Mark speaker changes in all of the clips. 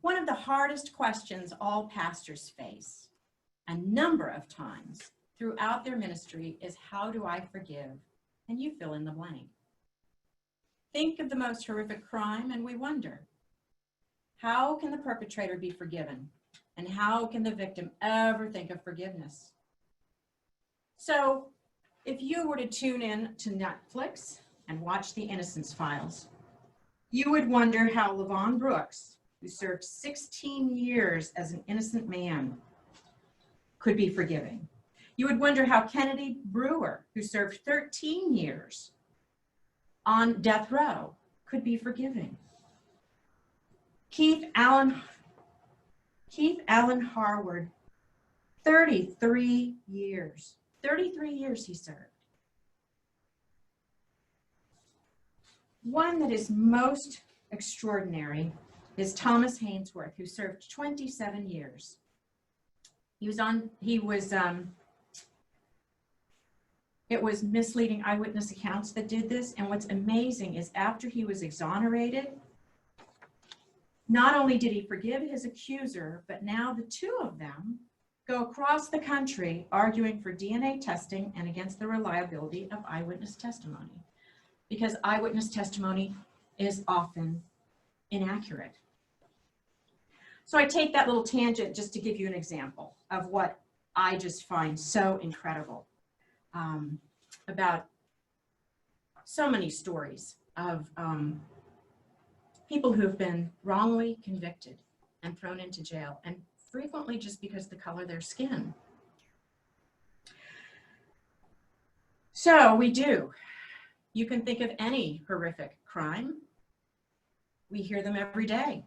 Speaker 1: One of the hardest questions all pastors face a number of times throughout their ministry is, how do I forgive? And you fill in the blank. Think of the most horrific crime and we wonder, how can the perpetrator be forgiven? And how can the victim ever think of forgiveness? So if you were to tune in to Netflix and watch The Innocence Files, you would wonder how Levon Brooks, who served 16 years as an innocent man, could be forgiving. You would wonder how Kennedy Brewer, who served 13 years on death row, could be forgiving. Keith Allen Harward, 33 years. 33 years he served. One that is most extraordinary is Thomas Hainsworth, who served 27 years. It was misleading eyewitness accounts that did this. And what's amazing is after he was exonerated, not only did he forgive his accuser, but now the two of them go across the country arguing for DNA testing and against the reliability of eyewitness testimony, because eyewitness testimony is often inaccurate. So I take that little tangent just to give you an example of what I just find so incredible about so many stories of people who have been wrongly convicted and thrown into jail, and frequently just because of the color of their skin. So you can think of any horrific crime. We hear them every day.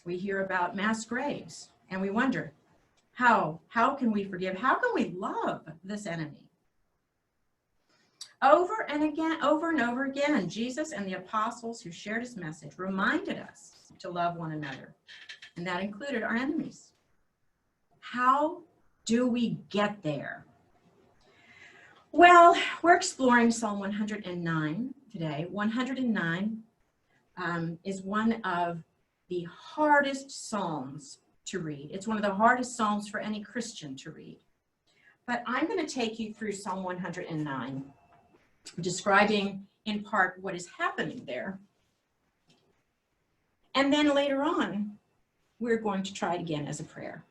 Speaker 1: We hear about mass graves, and we wonder, how can we forgive? How can we love this enemy? Over and over again, Jesus and the apostles who shared his message reminded us to love one another, and that included our enemies. How do we get there? Well, we're exploring Psalm 109 today. 109 is one of the hardest psalms to read. It's one of the hardest psalms for any Christian to read. But I'm going to take you through Psalm 109, describing in part what is happening there. And then later on, we're going to try it again as a prayer.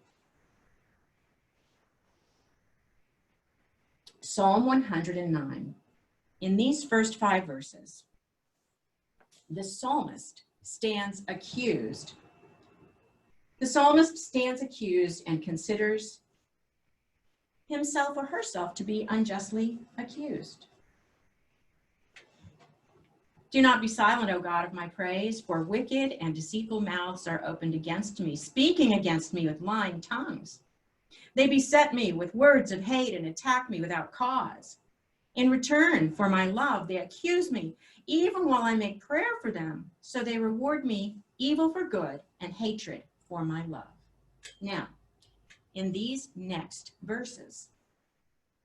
Speaker 1: Psalm 109. In these first 5 verses, the psalmist stands accused. The psalmist stands accused and considers himself or herself to be unjustly accused. Do not be silent, O God of my praise, for wicked and deceitful mouths are opened against me, speaking against me with lying tongues. They beset me with words of hate and attack me without cause. In return for my love, they accuse me, even while I make prayer for them. So they reward me evil for good and hatred for my love. Now, in these next verses,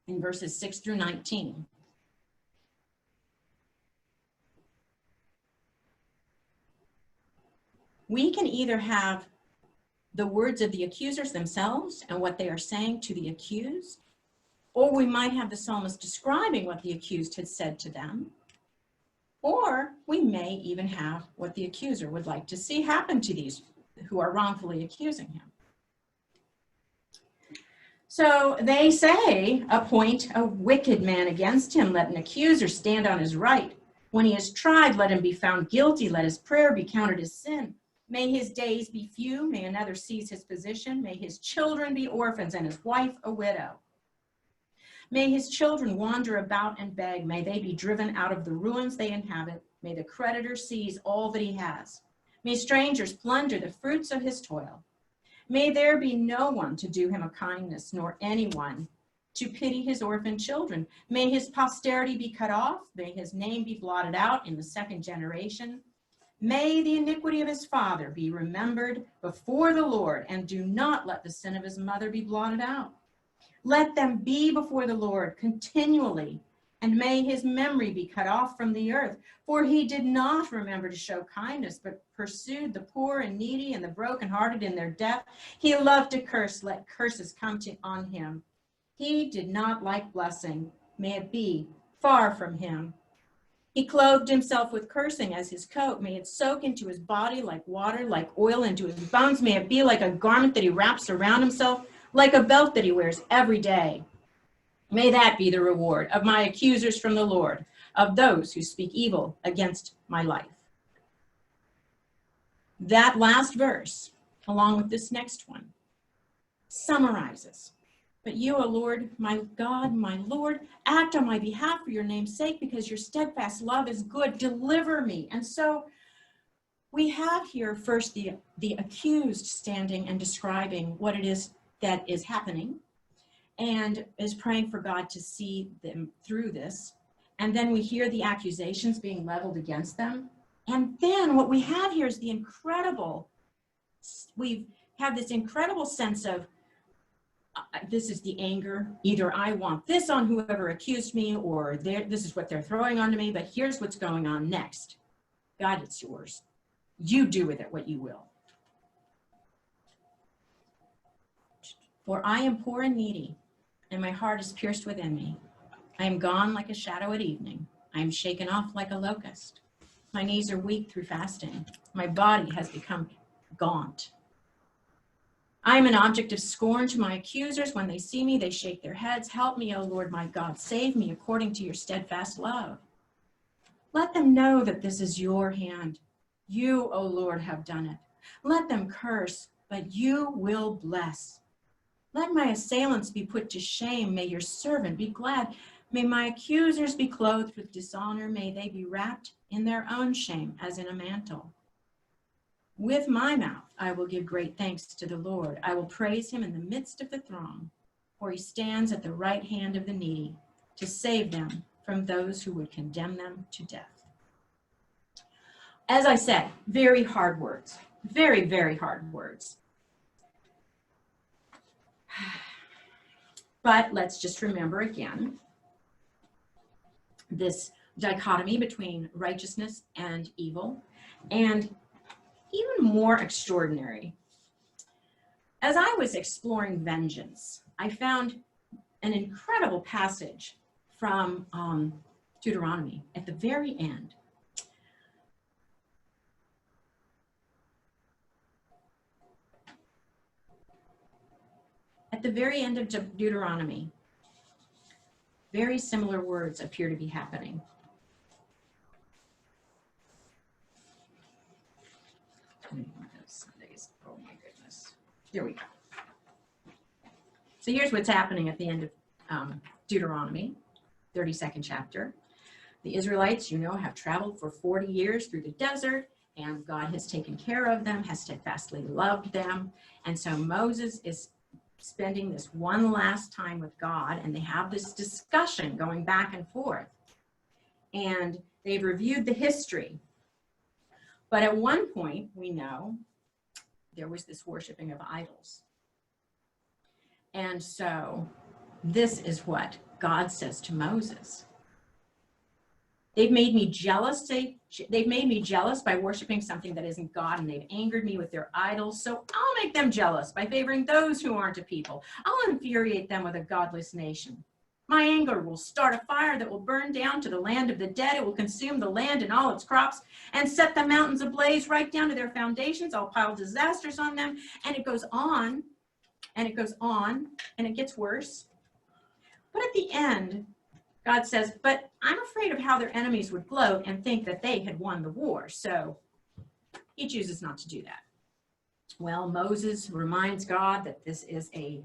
Speaker 1: in verses 6 through 19, we can either have the words of the accusers themselves and what they are saying to the accused, or we might have the psalmist describing what the accused had said to them, or we may even have what the accuser would like to see happen to these who are wrongfully accusing him. So they say, appoint a wicked man against him, let an accuser stand on his right. When he is tried, let him be found guilty, let his prayer be counted as sin. May his days be few, may another seize his position, may his children be orphans and his wife a widow. May his children wander about and beg, may they be driven out of the ruins they inhabit, may the creditor seize all that he has. May strangers plunder the fruits of his toil. May there be no one to do him a kindness, nor anyone to pity his orphan children. May his posterity be cut off, may his name be blotted out in the 2nd generation. May the iniquity of his father be remembered before the Lord, and do not let the sin of his mother be blotted out. Let them be before the Lord continually, and may his memory be cut off from the earth. For he did not remember to show kindness, but pursued the poor and needy and the brokenhearted in their death. He loved to curse, let curses come on him. He did not like blessing, may it be far from him. He clothed himself with cursing as his coat. May it soak into his body like water, like oil into his bones. May it be like a garment that he wraps around himself, like a belt that he wears every day. May that be the reward of my accusers from the Lord, of those who speak evil against my life. That last verse, along with this next one, summarizes. But you, O Lord, my God, my Lord, act on my behalf for your name's sake, because your steadfast love is good. Deliver me. And so we have here first the accused standing and describing what it is that is happening, and is praying for God to see them through this. And then we hear the accusations being leveled against them. And then what we have here is we have this incredible sense of, this is the anger. Either I want this on whoever accused me, or this is what they're throwing onto me, but here's what's going on next. God, it's yours. You do with it what you will. For I am poor and needy, and my heart is pierced within me. I am gone like a shadow at evening. I am shaken off like a locust. My knees are weak through fasting. My body has become gaunt. I am an object of scorn to my accusers. When they see me, they shake their heads. Help me, O Lord my God. Save me according to your steadfast love. Let them know that this is your hand. You, O Lord, have done it. Let them curse, but you will bless. Let my assailants be put to shame. May your servant be glad. May my accusers be clothed with dishonor. May they be wrapped in their own shame as in a mantle. With my mouth, I will give great thanks to the Lord. I will praise him in the midst of the throng, for he stands at the right hand of the needy to save them from those who would condemn them to death. As I said, very hard words, very, very hard words. But let's just remember again this dichotomy between righteousness and evil, and even more extraordinary. As I was exploring vengeance, I found an incredible passage from Deuteronomy at the very end. At the very end of Deuteronomy, very similar words appear to be happening. Oh my goodness. There we go. So here's what's happening at the end of Deuteronomy, 32nd chapter. The Israelites, have traveled for 40 years through the desert, and God has taken care of them, has steadfastly loved them. And so Moses is spending this one last time with God, and they have this discussion going back and forth. And they've reviewed the history. But at one point, we know there was this worshiping of idols. And so this is what God says to Moses. They've made me jealous. They've made me jealous by worshiping something that isn't God, and they've angered me with their idols. So I'll make them jealous by favoring those who aren't a people. I'll infuriate them with a godless nation. My anger will start a fire that will burn down to the land of the dead. It will consume the land and all its crops and set the mountains ablaze right down to their foundations. I'll pile disasters on them. And it goes on, and it goes on, and it gets worse. But at the end, God says, but I'm afraid of how their enemies would gloat and think that they had won the war. So he chooses not to do that. Well, Moses reminds God that this is a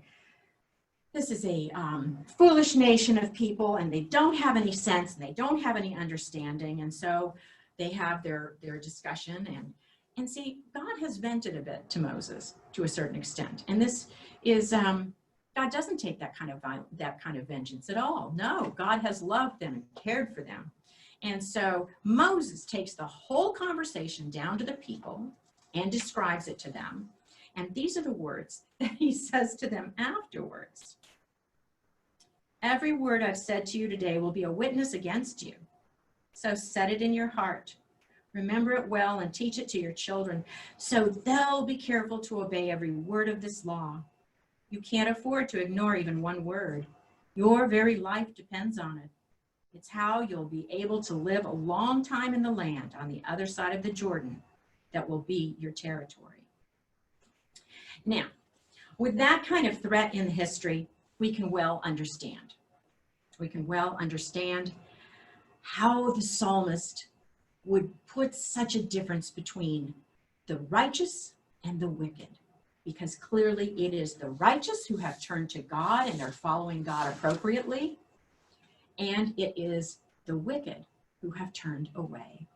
Speaker 1: foolish nation of people, and they don't have any sense, and they don't have any understanding. And so they have their discussion, and see, God has vented a bit to Moses to a certain extent. And this is, God doesn't take that kind of vengeance at all. No, God has loved them and cared for them. And so Moses takes the whole conversation down to the people and describes it to them. And these are the words that he says to them afterwards. Every word I've said to you today will be a witness against you. So set it in your heart. Remember it well and teach it to your children, so they'll be careful to obey every word of this law. You can't afford to ignore even one word. Your very life depends on it. It's how you'll be able to live a long time in the land on the other side of the Jordan that will be your territory. Now, with that kind of threat in history, we can well understand. We can well understand how the psalmist would put such a difference between the righteous and the wicked, because clearly it is the righteous who have turned to God and are following God appropriately, and it is the wicked who have turned away.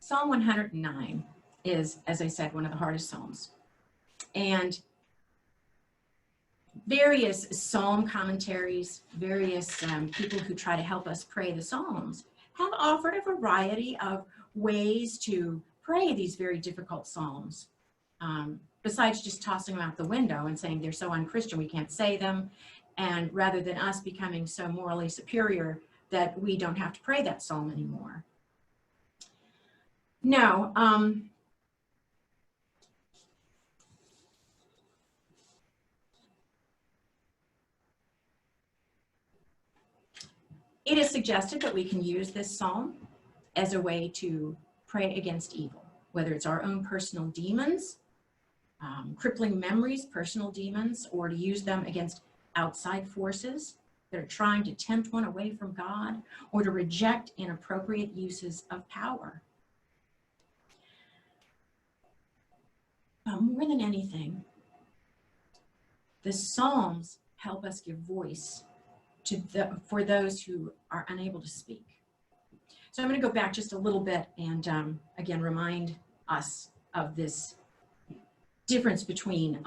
Speaker 1: Psalm 109 is, as I said, one of the hardest psalms. And various psalm commentaries, various people who try to help us pray the psalms have offered a variety of ways to pray these very difficult psalms, besides just tossing them out the window and saying they're so unchristian we can't say them, and rather than us becoming so morally superior that we don't have to pray that psalm anymore. No, it is suggested that we can use this psalm as a way to pray against evil, whether it's our own personal demons, crippling memories, personal demons, or to use them against outside forces that are trying to tempt one away from God, or to reject inappropriate uses of power. But more than anything, the Psalms help us give voice for those who are unable to speak. So I'm going to go back just a little bit and again remind us of this difference between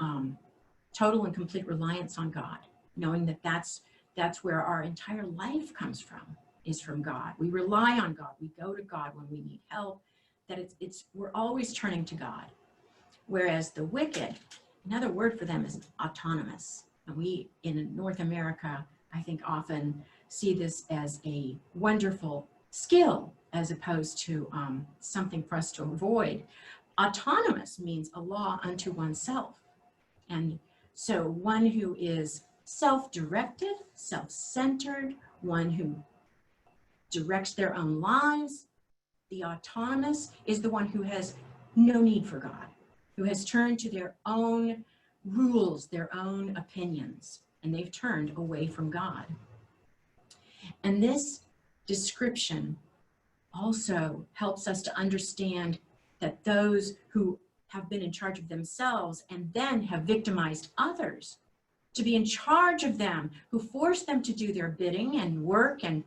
Speaker 1: total and complete reliance on God, knowing that that's where our entire life comes from, is from God. We rely on God. We go to God when we need help. That we're always turning to God. Whereas the wicked, another word for them is autonomous. And we in North America, I think, often see this as a wonderful skill as opposed to something for us to avoid. Autonomous means a law unto oneself. And so one who is self-directed, self-centered, one who directs their own lives, the autonomous is the one who has no need for God, who has turned to their own rules, their own opinions, and they've turned away from God. And this description also helps us to understand that those who have been in charge of themselves and then have victimized others, to be in charge of them, who force them to do their bidding and work and,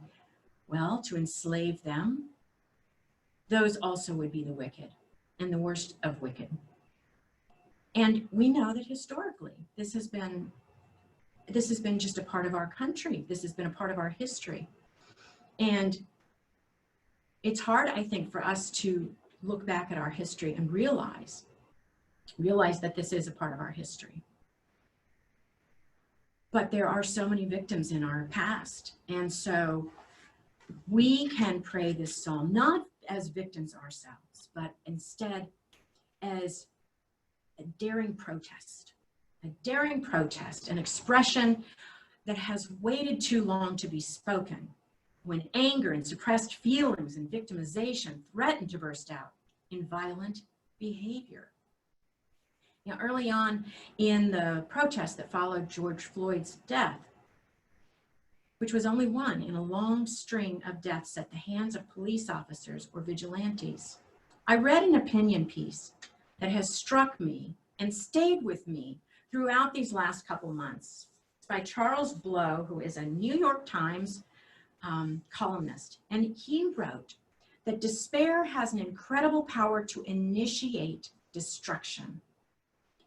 Speaker 1: well, to enslave them, those also would be the wicked and the worst of wicked. And we know that historically, this has been just a part of our country. This has been a part of our history. And it's hard, I think, for us to look back at our history and realize that this is a part of our history. But there are so many victims in our past. And so we can pray this psalm, not as victims ourselves, but instead as a daring protest, an expression that has waited too long to be spoken, when anger and suppressed feelings and victimization threaten to burst out in violent behavior. Now, early on in the protest that followed George Floyd's death, which was only one in a long string of deaths at the hands of police officers or vigilantes, I read an opinion piece that has struck me and stayed with me throughout these last couple months. It's by Charles Blow, who is a New York Times columnist. And he wrote that despair has an incredible power to initiate destruction.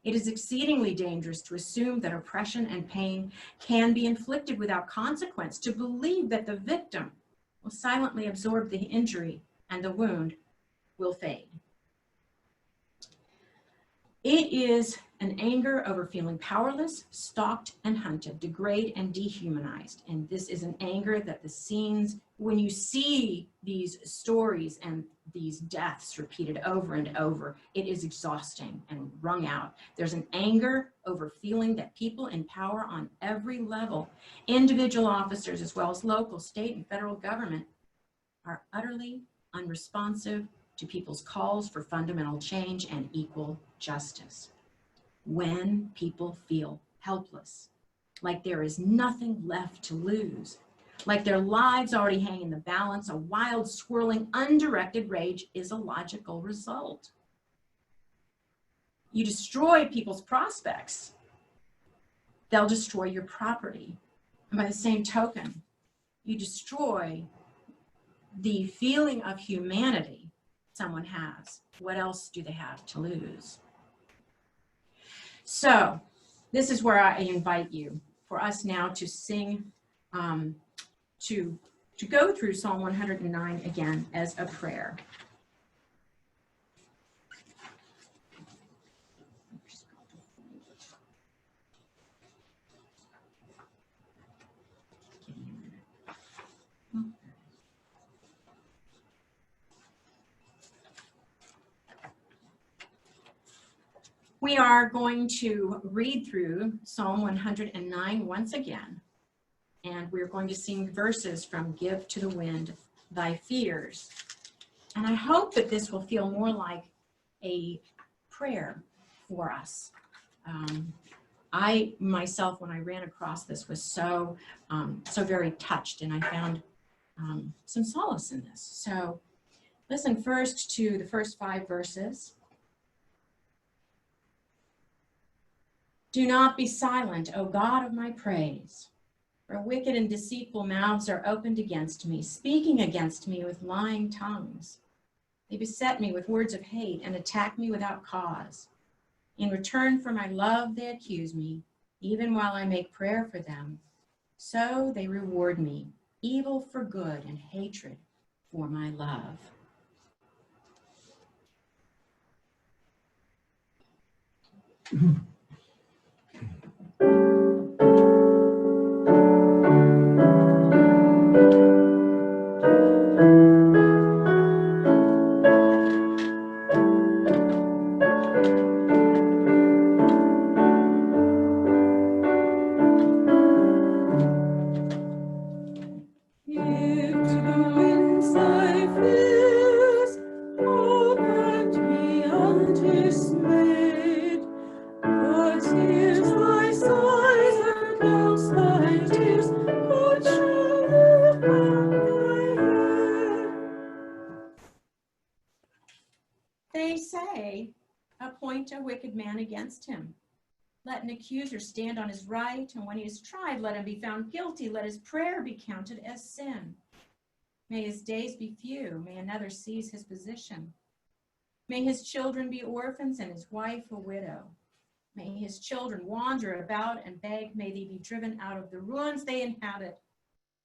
Speaker 1: It is exceedingly dangerous to assume that oppression and pain can be inflicted without consequence, to believe that the victim will silently absorb the injury and the wound will fade. It is an anger over feeling powerless, stalked and hunted, degraded and dehumanized. And this is an anger that the scenes, when you see these stories and these deaths repeated over and over, it is exhausting and wrung out. There's an anger over feeling that people in power on every level, individual officers as well as local, state, and federal government, are utterly unresponsive to people's calls for fundamental change and equal justice. When people feel helpless, like there is nothing left to lose, like their lives already hang in the balance, a wild, swirling, undirected rage is a logical result. You destroy people's prospects, they'll destroy your property. And by the same token, you destroy the feeling of humanity someone has. What else do they have to lose? So this is where I invite you for us now to sing, to go through Psalm 109 again as a prayer. We are going to read through Psalm 109 once again, and we're going to sing verses from Give to the Wind Thy Fears. And I hope that this will feel more like a prayer for us. I myself, when I ran across this, was so very touched, and I found some solace in this. So listen first to the first 5 verses. Do not be silent, O God of my praise, for wicked and deceitful mouths are opened against me, speaking against me with lying tongues. They beset me with words of hate and attack me without cause. In return for my love, they accuse me, even while I make prayer for them. So they reward me, evil for good and hatred for my love. They say, appoint a wicked man against him. Let an accuser stand on his right, and when he is tried, let him be found guilty. Let his prayer be counted as sin. May his days be few. May another seize his position. May his children be orphans and his wife a widow. May his children wander about and beg. May they be driven out of the ruins they inhabit.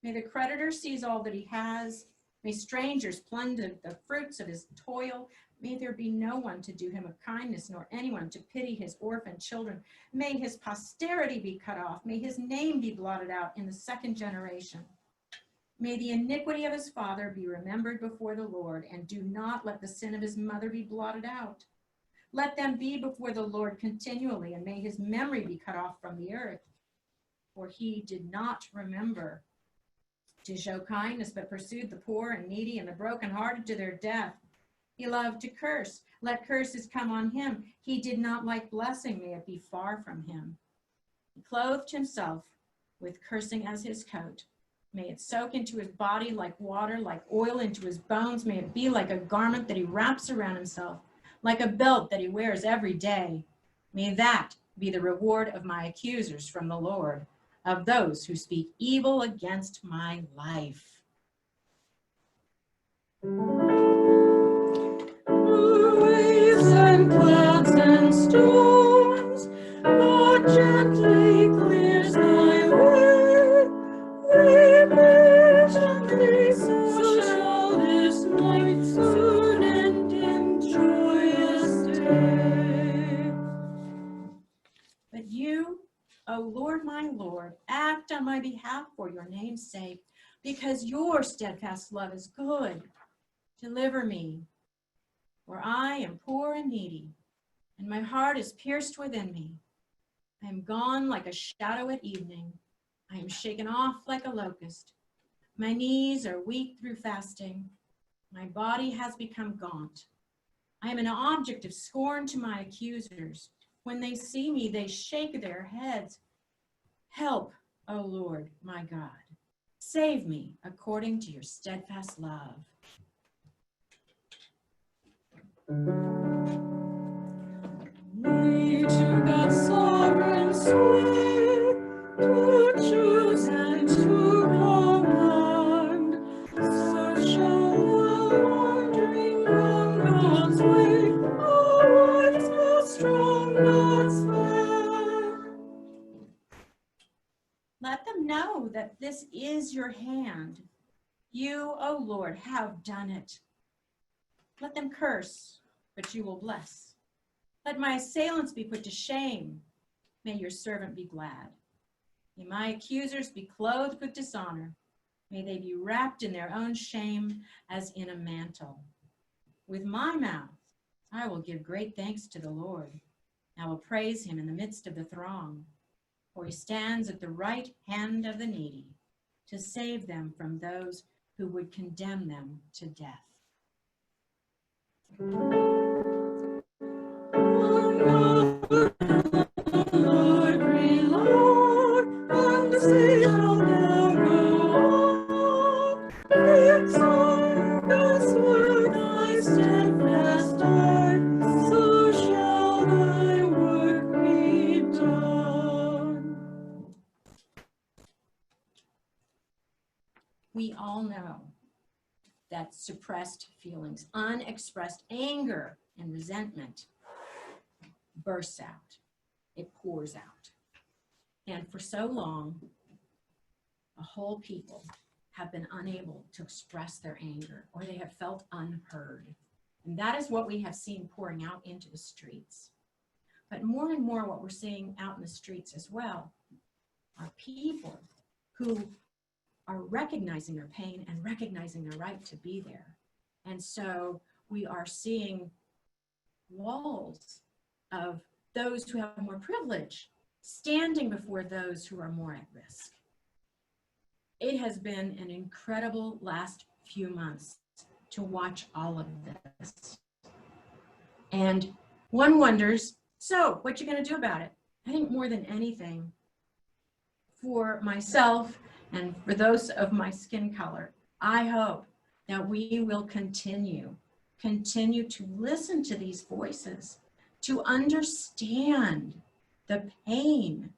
Speaker 1: May the creditor seize all that he has. May strangers plunder the fruits of his toil. May there be no one to do him a kindness, nor anyone to pity his orphan children. May his posterity be cut off. May his name be blotted out in the 2nd generation. May the iniquity of his father be remembered before the Lord, and do not let the sin of his mother be blotted out. Let them be before the Lord continually, and may his memory be cut off from the earth. For he did not remember to show kindness, but pursued the poor and needy and the brokenhearted to their death. He loved to curse. Let curses come on him. He did not like blessing. May it be far from him. He clothed himself with cursing as his coat. May it soak into his body like water, like oil into his bones. May it be like a garment that he wraps around himself, like a belt that he wears every day. May that be the reward of my accusers from the Lord, of those who speak evil against my life. Waves and clouds and storms O Lord, my Lord, act on my behalf for your name's sake, because your steadfast love is good. Deliver me, for I am poor and needy, and my heart is pierced within me. I am gone like a shadow at evening. I am shaken off like a locust. My knees are weak through fasting. My body has become gaunt. I am an object of scorn to my accusers. When they see me, they shake their heads. Help, O Lord, my God. Save me according to your steadfast love.
Speaker 2: Leave to God's sovereign sway, to choose and to command. So shall the wandering from God's way, our lives grow strong, God's faith.
Speaker 1: Let them know that this is your hand. You, O Lord, have done it. Let them curse, but you will bless. Let my assailants be put to shame. May your servant be glad. May my accusers be clothed with dishonor. May they be wrapped in their own shame as in a mantle. With my mouth, I will give great thanks to the Lord. I will praise him in the midst of the throng, for he stands at the right hand of the needy to save them from those who would condemn them to death.
Speaker 2: Lord, reload, and the sea shall never hold. Fix on God's word, thy steadfast art, so shall thy work be done.
Speaker 1: We all know that suppressed feelings, unexpressed anger and resentment bursts out. It pours out. And for so long, a whole people have been unable to express their anger, or they have felt unheard. And that is what we have seen pouring out into the streets. But more and more what we're seeing out in the streets as well are people who are recognizing their pain and recognizing their right to be there. And so we are seeing walls of those who have more privilege standing before those who are more at risk. It has been an incredible last few months to watch all of this. And one wonders, so what you going to do about it? I think more than anything, for myself and for those of my skin color, I hope that we will continue to listen to these voices, to understand the pain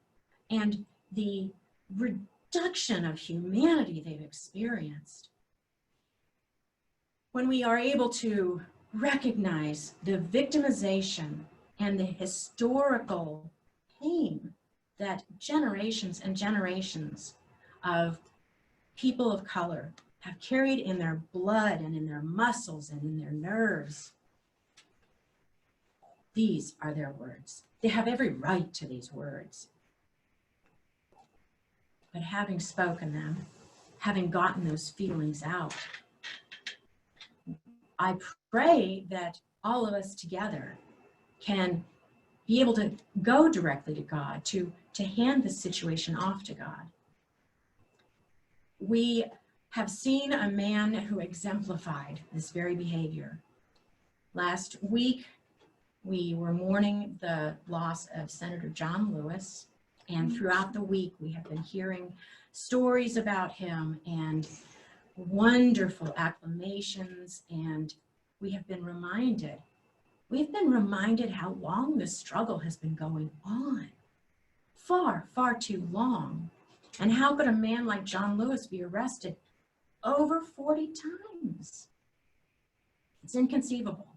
Speaker 1: and the reduction of humanity they've experienced. When we are able to recognize the victimization and the historical pain that generations and generations of people of color have carried in their blood and in their muscles and in their nerves. These are their words. They have every right to these words. But having spoken them, having gotten those feelings out, I pray that all of us together can be able to go directly to God, to hand the situation off to God. We have seen a man who exemplified this very behavior. Last week, we were mourning the loss of Senator John Lewis, and throughout the week, we have been hearing stories about him and wonderful acclamations, and we have been reminded how long this struggle has been going on. Far, far too long. And how could a man like John Lewis be arrested over 40 times? It's inconceivable.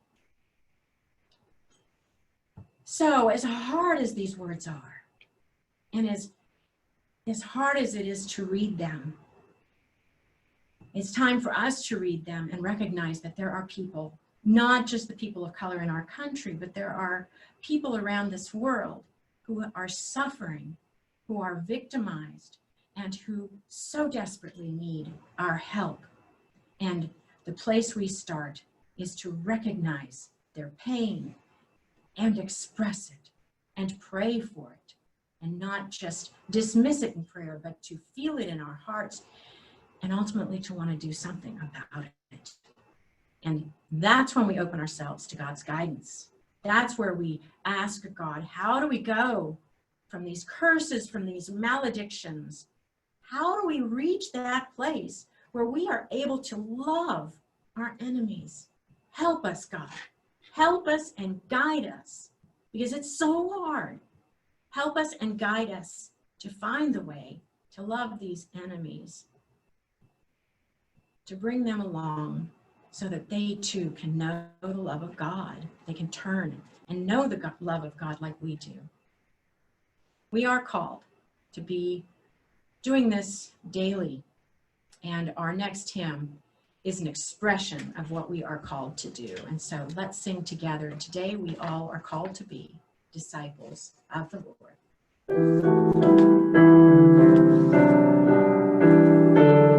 Speaker 1: So as hard as these words are, and as hard as it is to read them, it's time for us to read them and recognize that there are people, not just the people of color in our country, but there are people around this world who are suffering, who are victimized and who so desperately need our help. And the place we start is to recognize their pain and express it and pray for it, and not just dismiss it in prayer, but to feel it in our hearts and ultimately to want to do something about it. And that's when we open ourselves to God's guidance. That's where we ask God, how do we go from these curses, from these maledictions? How do we reach that place where we are able to love our enemies? Help us, God. Help us and guide us, because it's so hard. Help us and guide us to find the way to love these enemies, to bring them along so that they too can know the love of God. They can turn and know the love of God like we do. We are called to be doing this daily, and our next hymn is an expression of what we are called to do. And so let's sing together. Today we all are called to be disciples of the Lord.